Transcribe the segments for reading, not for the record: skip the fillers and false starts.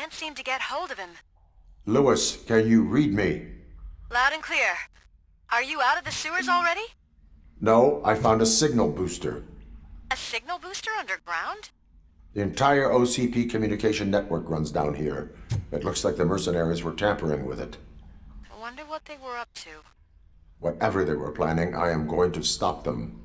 can't seem to get hold of him. Lewis, can you read me? Loud and clear. Are you out of the sewers already? No, I found a signal booster. A signal booster underground? The entire OCP communication network runs down here. It looks like the mercenaries were tampering with it. I wonder what they were up to. Whatever they were planning, I am going to stop them.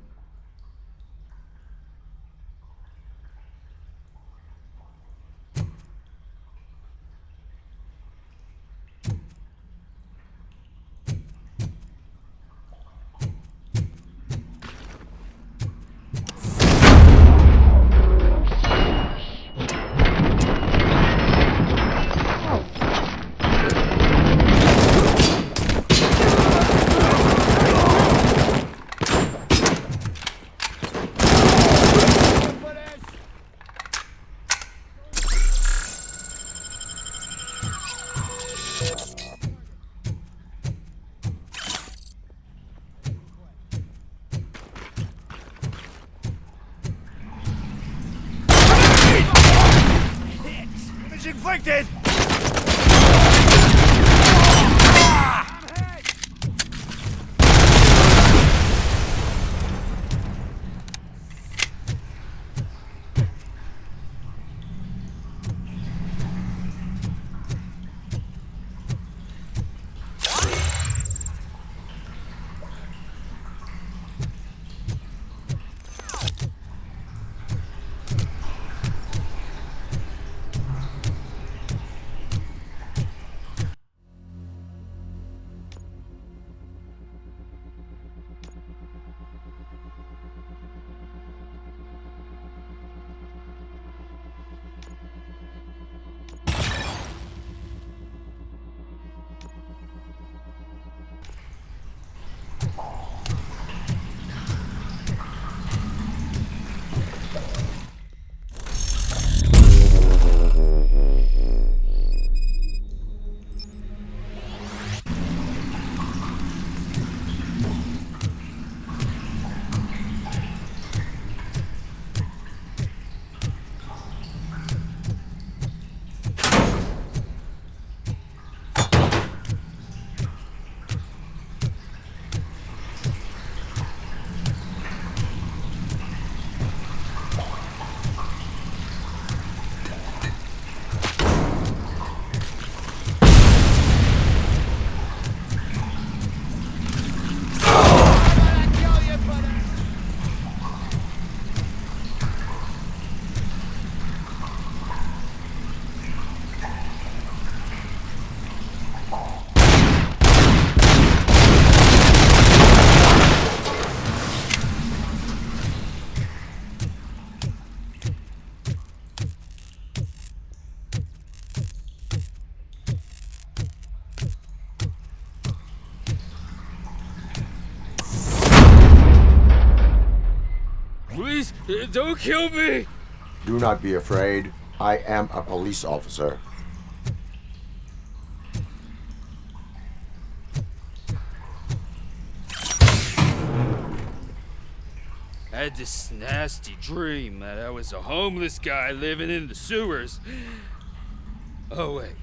Inflicted! Please, don't kill me! Do not be afraid. I am a police officer. I had this nasty dream that I was a homeless guy living in the sewers. Oh, wait.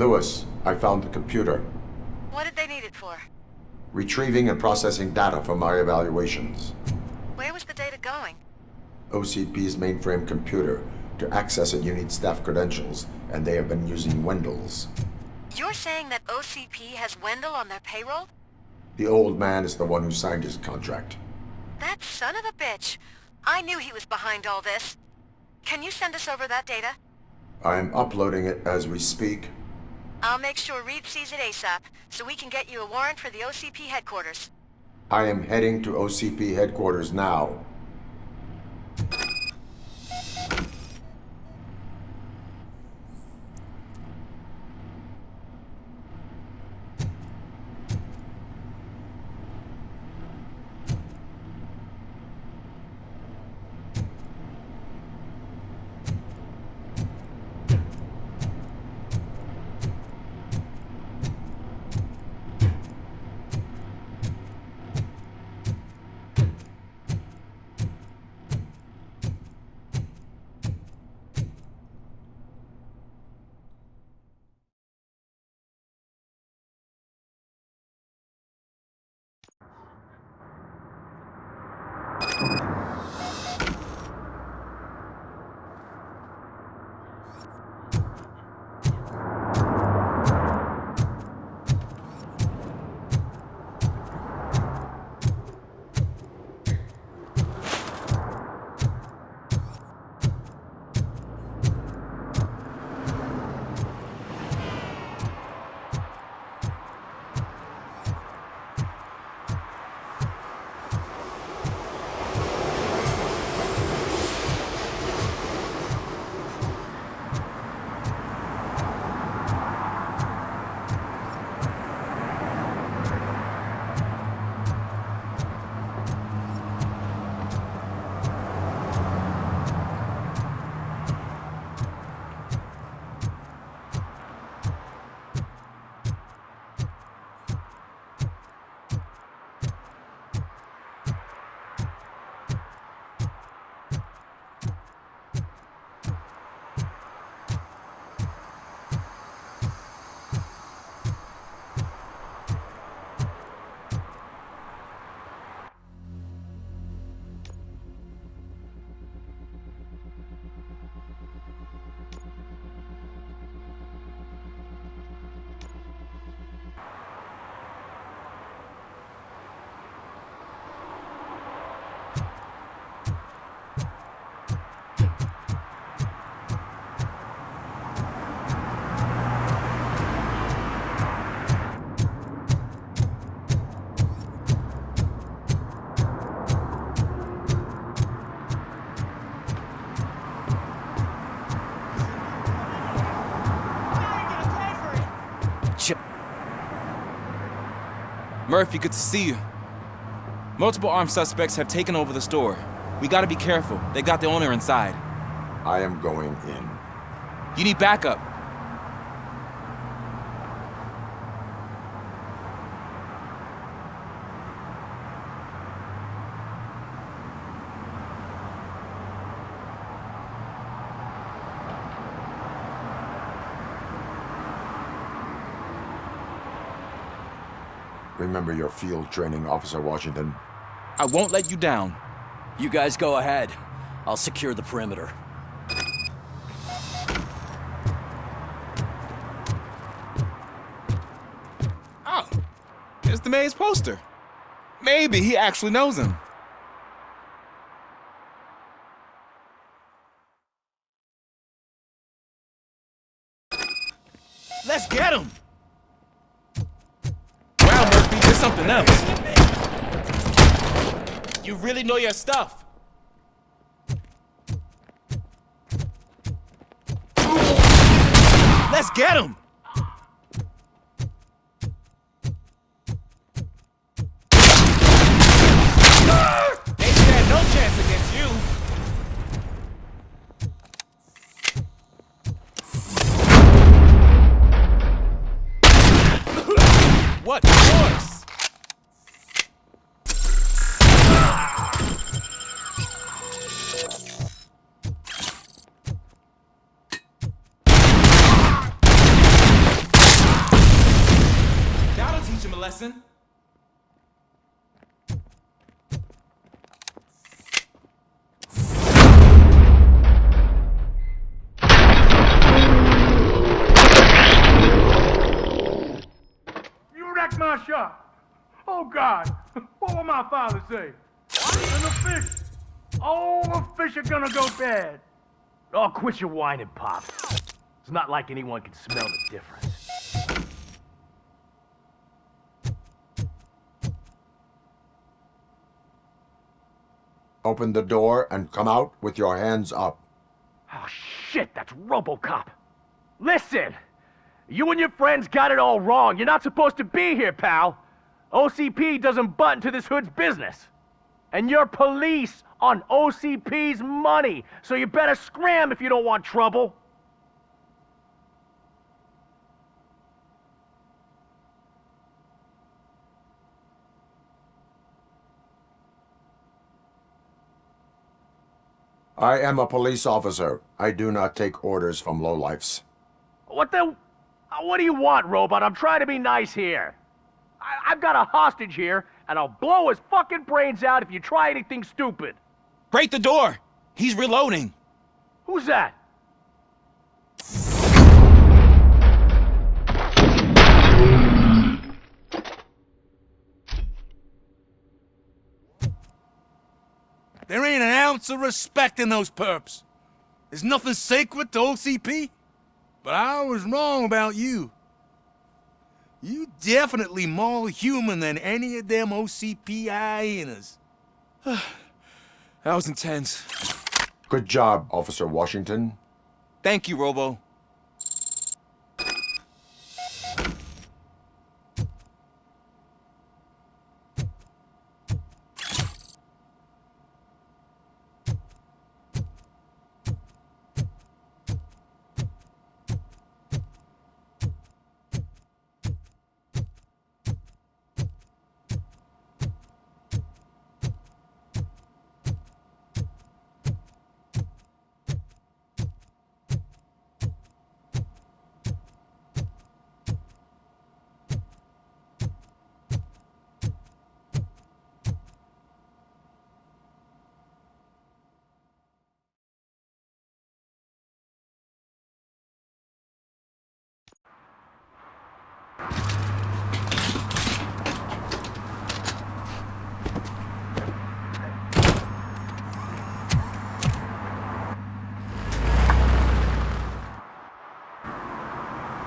Lewis, I found the computer. What did they need it for? Retrieving and processing data from my evaluations. Where was the data going? OCP's mainframe computer. To access it, you need staff credentials, and they have been using Wendell's. You're saying that OCP has Wendell on their payroll? The old man is the one who signed his contract. That son of a bitch. I knew he was behind all this. Can you send us over that data? I'm uploading it as we speak. I'll make sure Reed sees it ASAP, so we can get you a warrant for the OCP headquarters. I am heading to OCP headquarters now. Murphy, good to see you. Multiple armed suspects have taken over the store. We gotta be careful. They got the owner inside. I am going in. You need backup. Remember your field training, Officer Washington. I won't let you down. You guys go ahead. I'll secure the perimeter. Oh, it's the mayor's poster. Maybe he actually knows him. Let's get him! Wow, Murphy, there's something else. You really know your stuff. Let's get him! They stand no chance against you. What force? lesson? You wrecked my shop. Oh, God. What will my father say? And the fish. Oh, the fish are gonna go bad. Oh, quit your whining, Pop. It's not like anyone can smell the difference. Open the door and come out with your hands up. Oh, shit, that's RoboCop. Listen, you and your friends got it all wrong. You're not supposed to be here, pal. OCP doesn't butt into this hood's business. And you're police on OCP's money, so you better scram if you don't want trouble. I am a police officer. I do not take orders from lowlifes. What do you want, Robot? I'm trying to be nice here. I've got a hostage here, and I'll blow his fucking brains out if you try anything stupid. Break the door! He's reloading! Who's that? There ain't an ounce of respect in those perps. There's nothing sacred to OCP. But I was wrong about you. You definitely more human than any of them OCP hyenas. That was intense. Good job, Officer Washington. Thank you, Robo.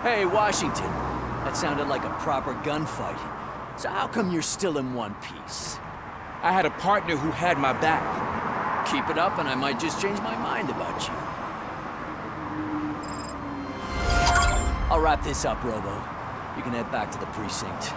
Hey, Washington. That sounded like a proper gunfight. So how come you're still in one piece? I had a partner who had my back. Keep it up and I might just change my mind about you. I'll wrap this up, Robo. You can head back to the precinct.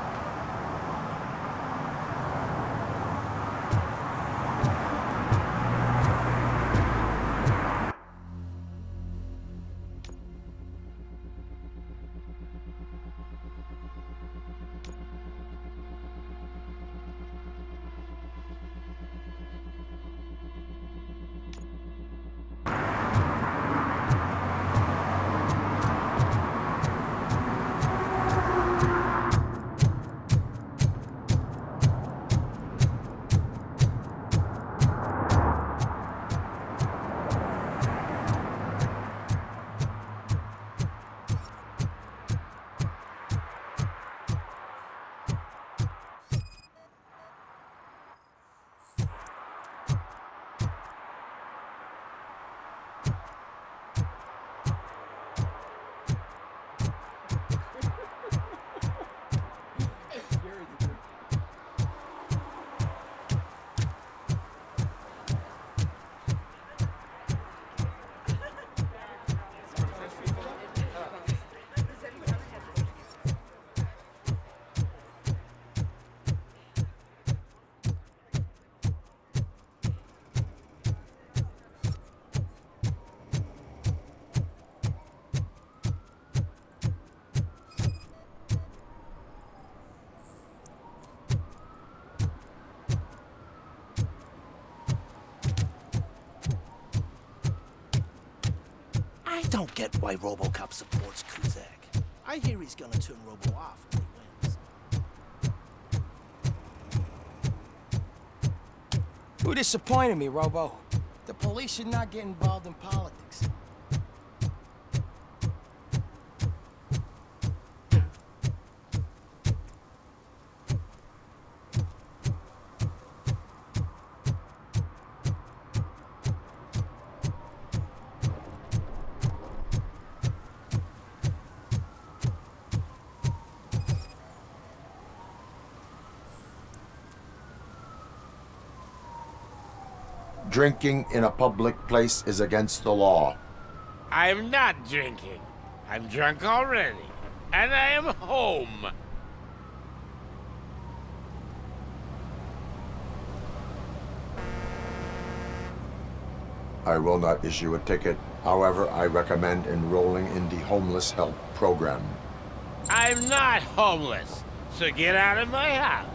I don't get why RoboCop supports Kuzak. I hear he's gonna turn Robo off when he wins. Who disappointed me, Robo? The police should not get involved in politics. Drinking in a public place is against the law. I'm not drinking. I'm drunk already. And I am home. I will not issue a ticket. However, I recommend enrolling in the homeless help program. I'm not homeless, so get out of my house.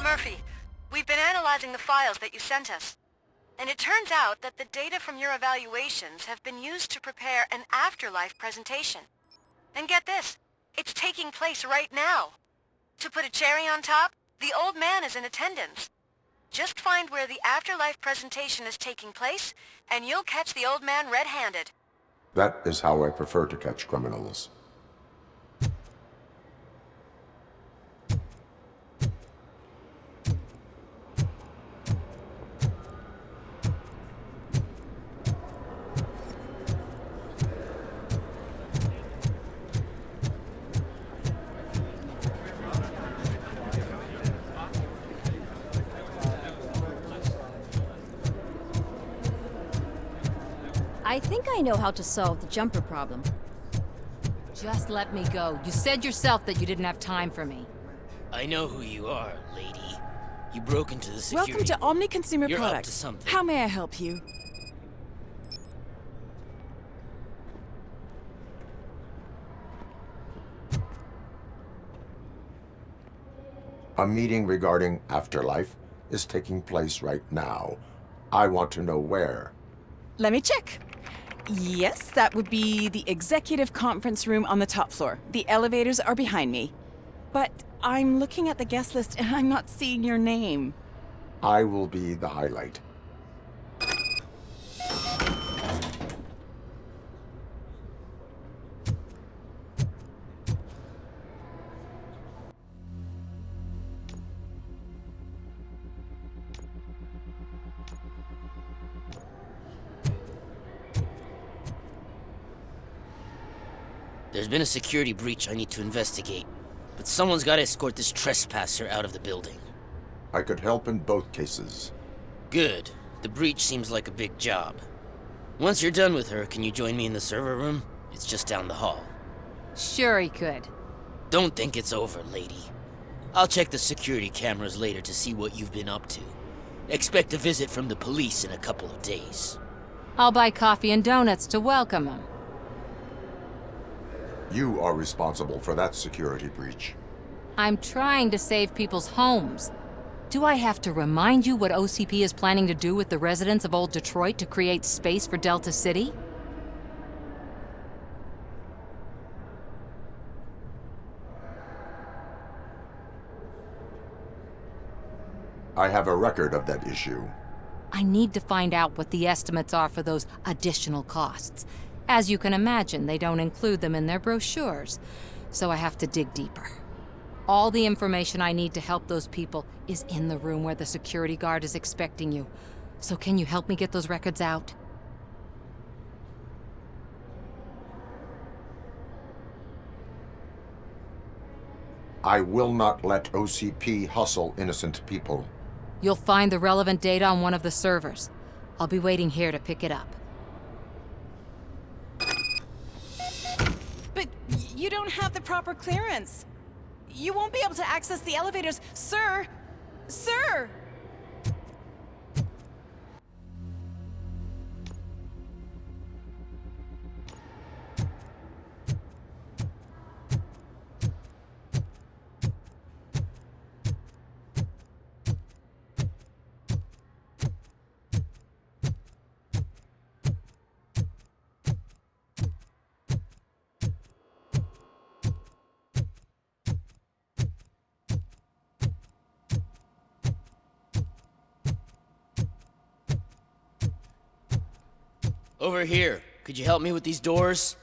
Murphy, we've been analyzing the files that you sent us. And it turns out that the data from your evaluations have been used to prepare an afterlife presentation. And get this, it's taking place right now. To put a cherry on top, the old man is in attendance. Just find where the afterlife presentation is taking place, and you'll catch the old man red-handed. That is how I prefer to catch criminals. I think I know how to solve the jumper problem. Just let me go. You said yourself that you didn't have time for me. I know who you are, lady. You broke into the security. Welcome to Omni Consumer You're Products. up to something. How may I help you? A meeting regarding afterlife is taking place right now. I want to know where. Let me check. Yes, that would be the executive conference room on the top floor. The elevators are behind me. But I'm looking at the guest list and I'm not seeing your name. I will be the highlight. There's been a security breach I need to investigate, but someone's got to escort this trespasser out of the building. I could help in both cases. Good. The breach seems like a big job. Once you're done with her, can you join me in the server room? It's just down the hall. Sure he could. Don't think it's over, lady. I'll check the security cameras later to see what you've been up to. Expect a visit from the police in a couple of days. I'll buy coffee and donuts to welcome him. You are responsible for that security breach. I'm trying to save people's homes. Do I have to remind you what OCP is planning to do with the residents of Old Detroit to create space for Delta City? I have a record of that issue. I need to find out what the estimates are for those additional costs. As you can imagine, they don't include them in their brochures, so I have to dig deeper. All the information I need to help those people is in the room where the security guard is expecting you. So can you help me get those records out? I will not let OCP hustle innocent people. You'll find the relevant data on one of the servers. I'll be waiting here to pick it up. But you don't have the proper clearance. You won't be able to access the elevators, sir! Sir! Over here. Could you help me with these doors?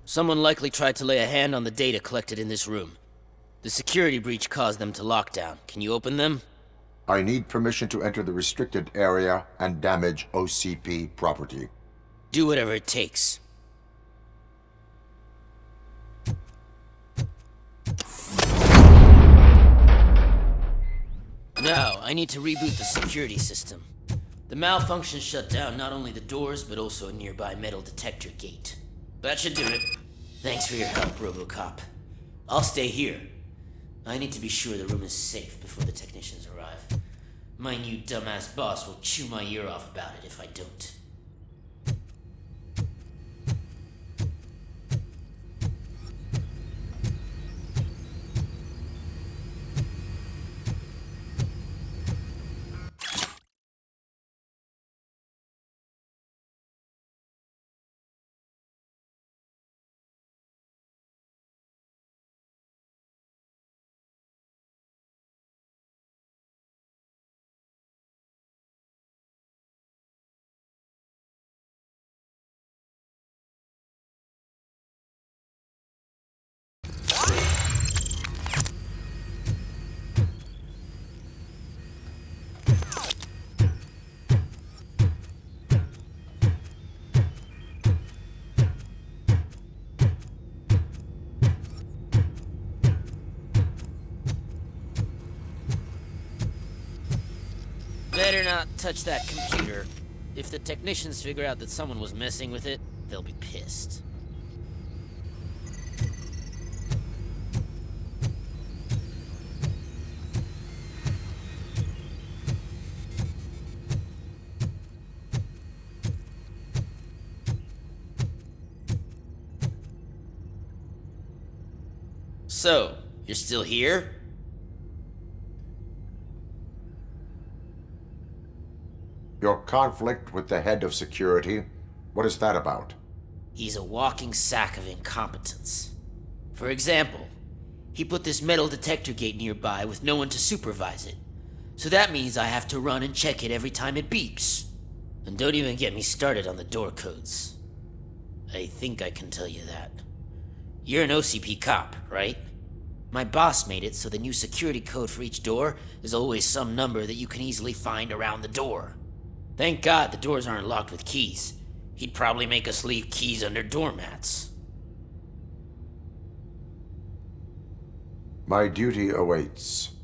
Someone likely tried to lay a hand on the data collected in this room. The security breach caused them to lock down. Can you open them? I need permission to enter the restricted area and damage OCP property. Do whatever it takes. Now, I need to reboot the security system. The malfunction shut down not only the doors, but also a nearby metal detector gate. That should do it. Thanks for your help, RoboCop. I'll stay here. I need to be sure the room is safe before the technicians arrive. My new dumbass boss will chew my ear off about it if I don't. better not touch that computer. If the technicians figure out that someone was messing with it, they'll be pissed. So, you're still here? Your conflict with the head of security, what is that about? He's a walking sack of incompetence. For example, he put this metal detector gate nearby with no one to supervise it. So that means I have to run and check it every time it beeps. And don't even get me started on the door codes. I think I can tell you that. You're an OCP cop, right? My boss made it so the new security code for each door is always some number that you can easily find around the door. Thank God the doors aren't locked with keys. He'd probably make us leave keys under doormats. My duty awaits.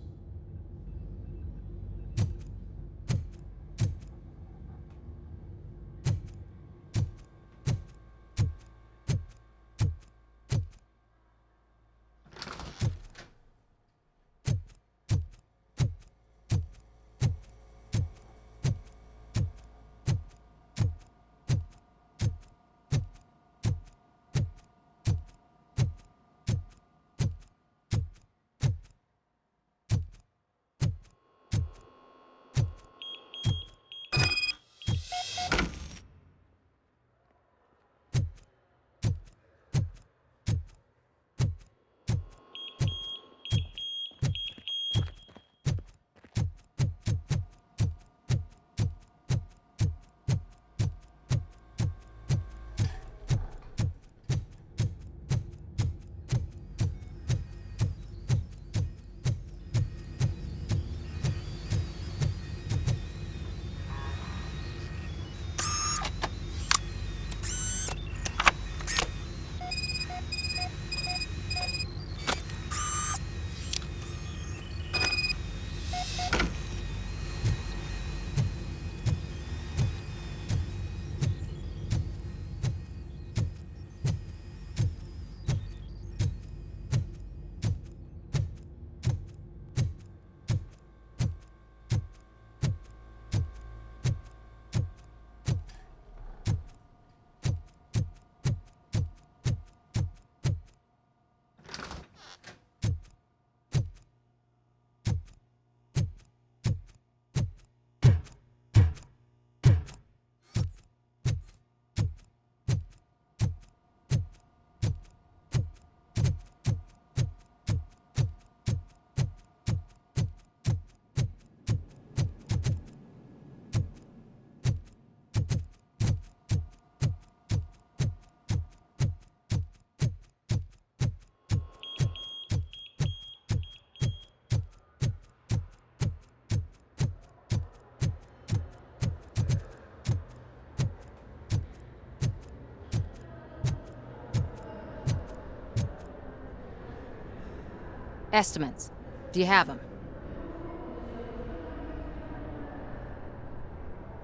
Estimates. Do you have them?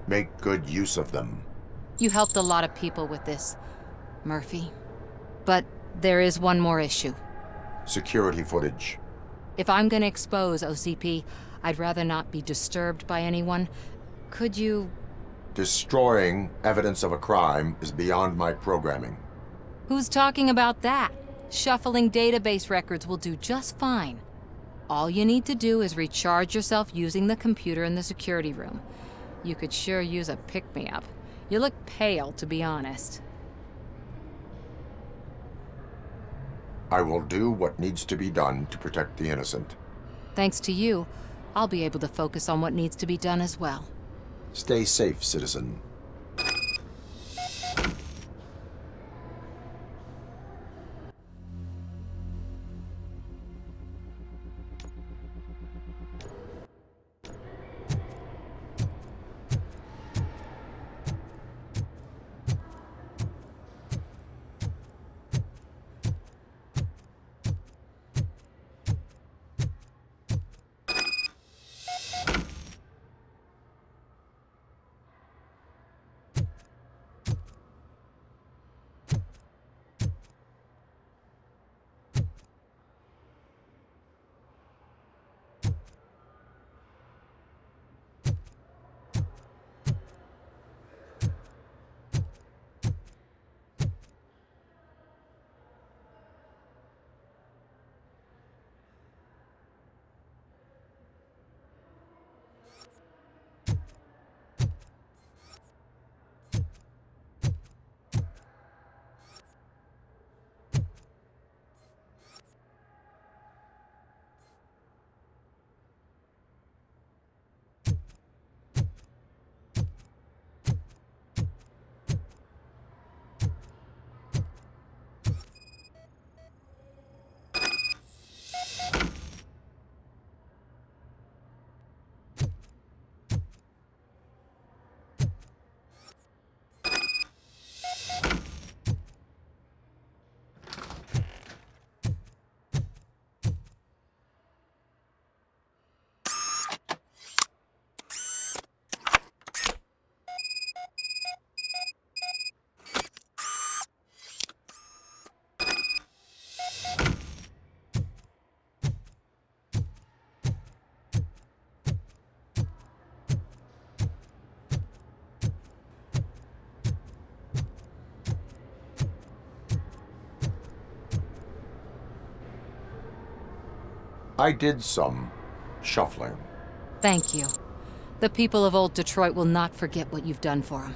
Make good use of them. You helped a lot of people with this, Murphy. But there is one more issue. Security footage. If I'm gonna expose OCP, I'd rather not be disturbed by anyone. Could you... Destroying evidence of a crime is beyond my programming. Who's talking about that? Shuffling database records will do just fine. All you need to do is recharge yourself using the computer in the security room. You could sure use a pick-me-up. You look pale, to be honest. I will do what needs to be done to protect the innocent. Thanks to you, I'll be able to focus on what needs to be done as well. Stay safe, citizen. I did some shuffling. Thank you. The people of Old Detroit will not forget what you've done for them.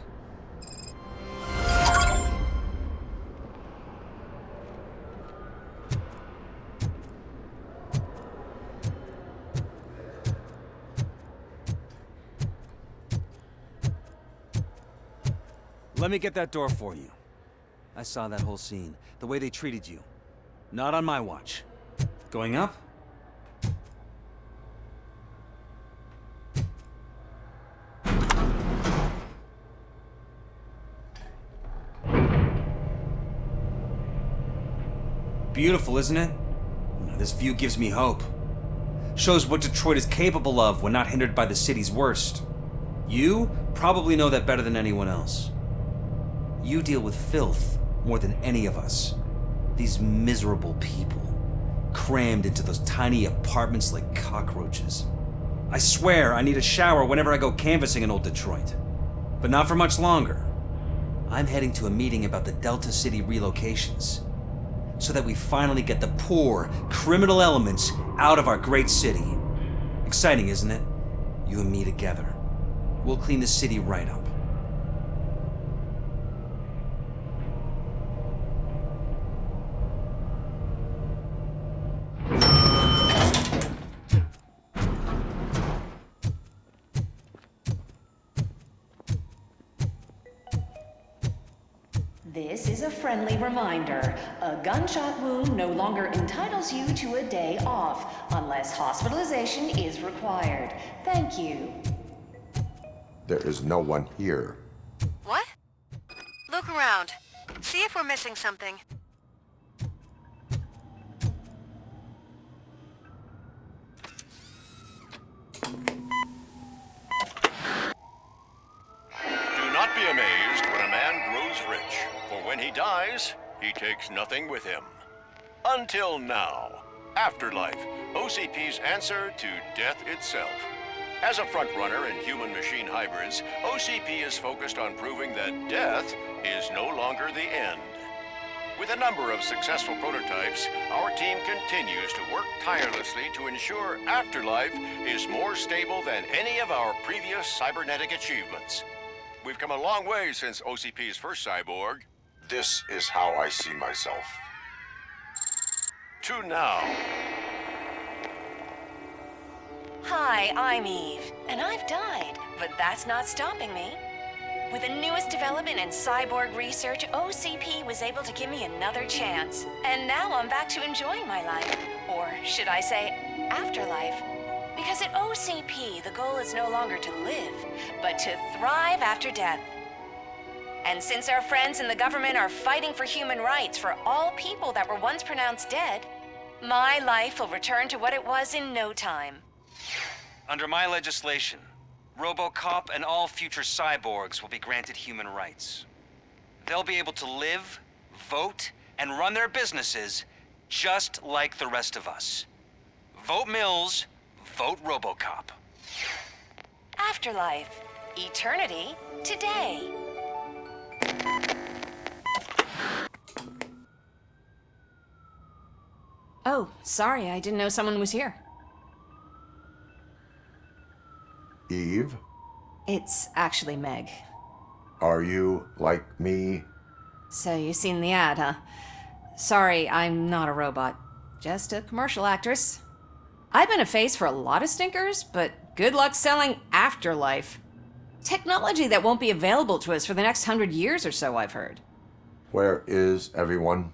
Let me get that door for you. I saw that whole scene. The way they treated you. Not on my watch. Going up? Beautiful, isn't it? This view gives me hope. Shows what Detroit is capable of when not hindered by the city's worst. You probably know that better than anyone else. You deal with filth more than any of us. These miserable people, crammed into those tiny apartments like cockroaches. I swear I need a shower whenever I go canvassing in Old Detroit. But not for much longer. I'm heading to a meeting about the Delta City relocations, so that we finally get the poor, criminal elements out of our great city. Exciting, isn't it? You and me together. We'll clean the city right up. This is a friendly reminder. A gunshot wound no longer entitles you to a day off, unless hospitalization is required. Thank you. There is no one here. What? Look around. See if we're missing something. Do not be amazed when a man grows rich, for when he dies, he takes nothing with him. Until now. Afterlife, OCP's answer to death itself. As a frontrunner in human-machine hybrids, OCP is focused on proving that death is no longer the end. With a number of successful prototypes, our team continues to work tirelessly to ensure Afterlife is more stable than any of our previous cybernetic achievements. We've come a long way since OCP's first cyborg. This is how I see myself. To now. Hi, I'm Eve, and I've died, but that's not stopping me. With the newest development in cyborg research, OCP was able to give me another chance. And now I'm back to enjoying my life. Or should I say, afterlife. Because at OCP, the goal is no longer to live, but to thrive after death. And since our friends in the government are fighting for human rights for all people that were once pronounced dead, my life will return to what it was in no time. Under my legislation, RoboCop and all future cyborgs will be granted human rights. They'll be able to live, vote, and run their businesses just like the rest of us. Vote Mills, vote RoboCop. Afterlife. Eternity. Today. Oh, sorry, I didn't know someone was here. Eve? It's actually Meg. Are you like me? So you've seen the ad, huh? Sorry, I'm not a robot. Just a commercial actress. I've been a face for a lot of stinkers, but good luck selling Afterlife. Technology that won't be available to us for the next 100 years or so, I've heard. Where is everyone?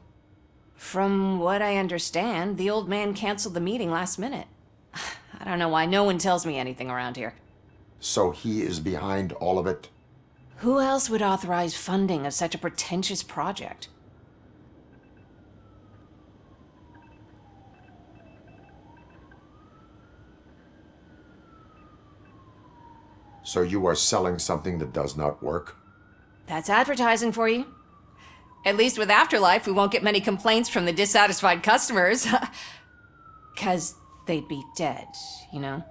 From what I understand, the old man canceled the meeting last minute. I don't know why no one tells me anything around here. So he is behind all of it? Who else would authorize funding of such a pretentious project? So you are selling something that does not work? That's advertising for you. At least with Afterlife, we won't get many complaints from the dissatisfied customers. 'Cause they'd be dead, you know?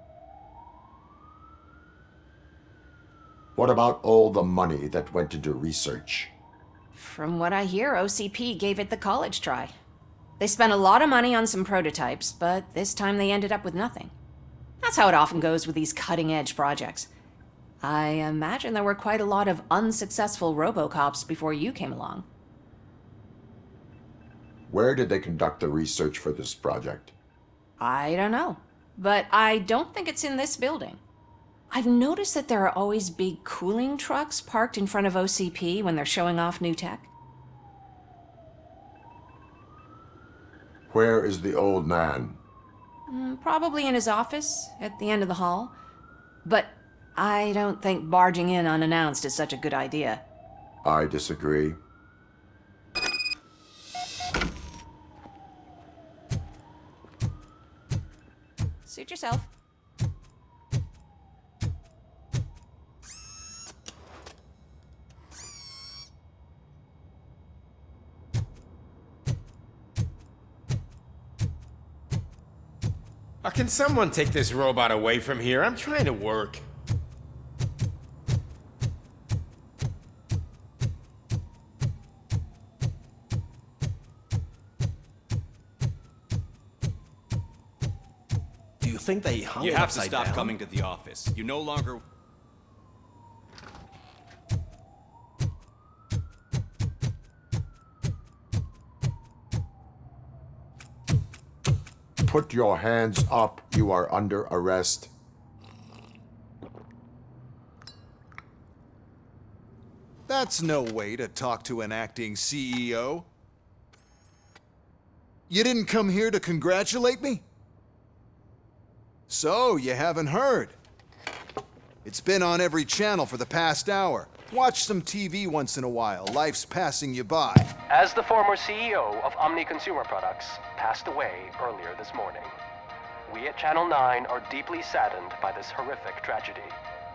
What about all the money that went into research? From what I hear, OCP gave it the college try. They spent a lot of money on some prototypes, but this time they ended up with nothing. That's how it often goes with these cutting-edge projects. I imagine there were quite a lot of unsuccessful RoboCops before you came along. Where did they conduct the research for this project? I don't know, but I don't think it's in this building. I've noticed that there are always big cooling trucks parked in front of OCP when they're showing off new tech. Where is the old man? Probably in his office, at the end of the hall. But I don't think barging in unannounced is such a good idea. I disagree. Suit yourself. Can someone take this robot away from here? I'm trying to work. Do you think they hung You it have to upside stop down? coming to the office. You no longer... Put your hands up. You are under arrest. That's no way to talk to an acting CEO. You didn't come here to congratulate me? So, you haven't heard. It's been on every channel for the past hour. Watch some TV once in a while. Life's passing you by. As the former CEO of Omni Consumer Products passed away earlier this morning, we at Channel 9 are deeply saddened by this horrific tragedy.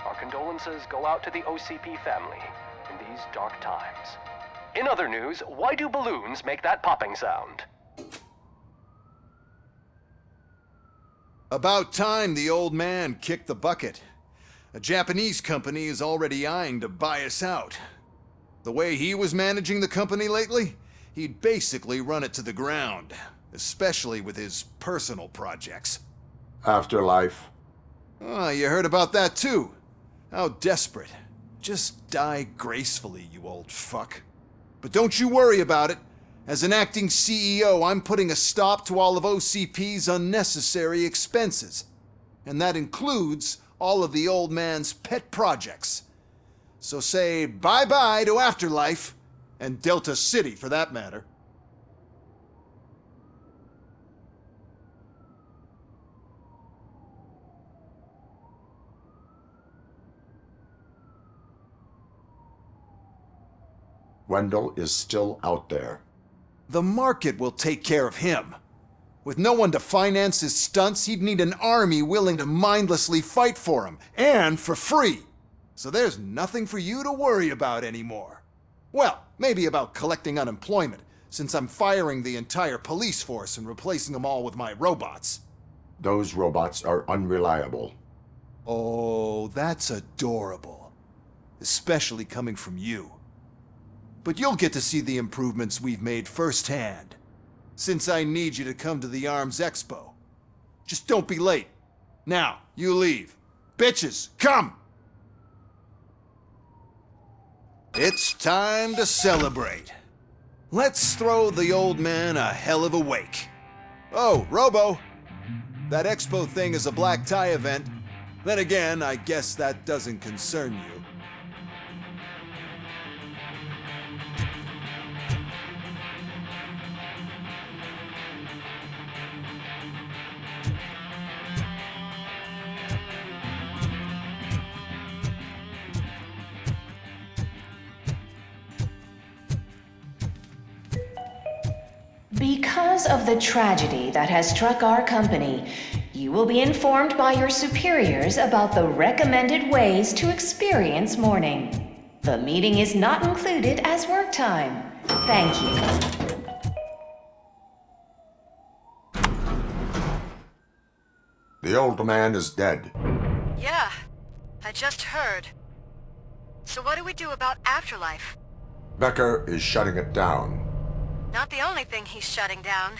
Our condolences go out to the OCP family in these dark times. In other news, why do balloons make that popping sound? About time the old man kicked the bucket. A Japanese company is already eyeing to buy us out. The way he was managing the company lately, he'd basically run it to the ground, especially with his personal projects. Afterlife. Oh, you heard about that too. How desperate. Just die gracefully, you old fuck. But don't you worry about it. As an acting CEO, I'm putting a stop to all of OCP's unnecessary expenses. And that includes all of the old man's pet projects. So say bye-bye to Afterlife, and Delta City for that matter. Wendell is still out there. The market will take care of him. With no one to finance his stunts, he'd need an army willing to mindlessly fight for him, and for free. So there's nothing for you to worry about anymore. Well, maybe about collecting unemployment, since I'm firing the entire police force and replacing them all with my robots. Those robots are unreliable. Oh, that's adorable. Especially coming from you. But you'll get to see the improvements we've made firsthand. Since I need you to come to the Arms Expo. Just don't be late. Now, you leave. Bitches, come! It's time to celebrate. Let's throw the old man a hell of a wake. Oh, Robo! That expo thing is a black tie event. Then again, I guess that doesn't concern you. Because of the tragedy that has struck our company, you will be informed by your superiors about the recommended ways to experience mourning. The meeting is not included as work time. Thank you. The old man is dead. Yeah, I just heard. So what do we do about Afterlife? Becker is shutting it down. Not the only thing he's shutting down.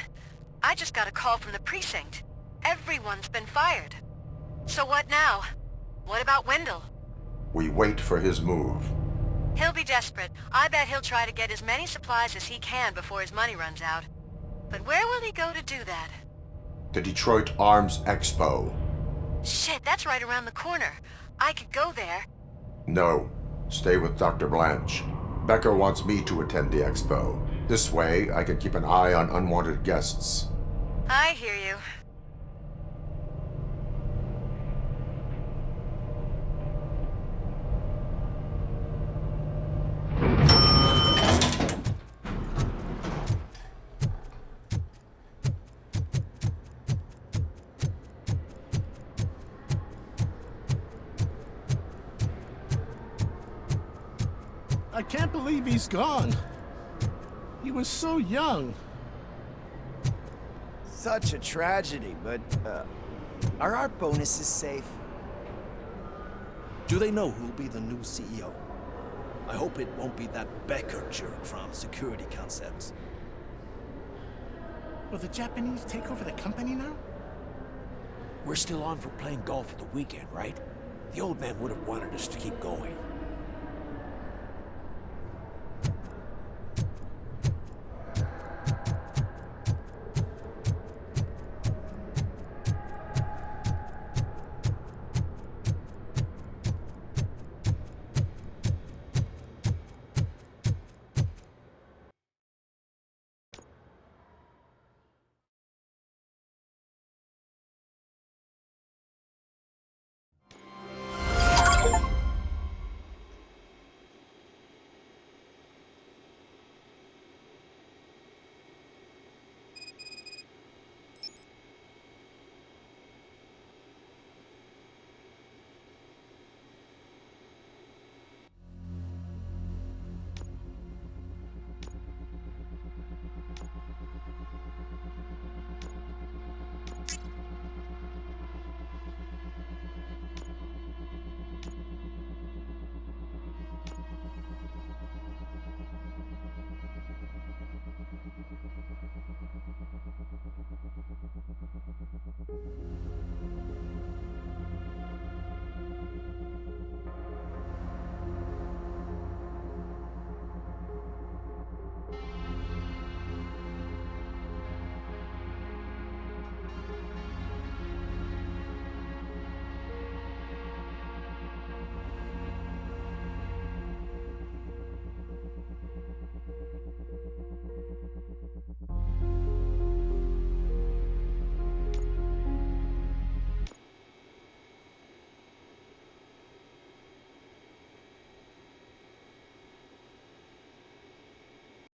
I just got a call from the precinct. Everyone's been fired. So what now? What about Wendell? We wait for his move. He'll be desperate. I bet he'll try to get as many supplies as he can before his money runs out. But where will he go to do that? The Detroit Arms Expo. Shit, that's right around the corner. I could go there. No. Stay with Dr. Blanche. Becker wants me to attend the expo. This way, I can keep an eye on unwanted guests. I hear you. I can't believe he's gone. He was so young. Such a tragedy, but, are our bonuses safe? Do they know who'll be the new CEO? I hope it won't be that Becker jerk from Security Concepts. Will the Japanese take over the company now? We're still on for playing golf at the weekend, right? The old man would have wanted us to keep going.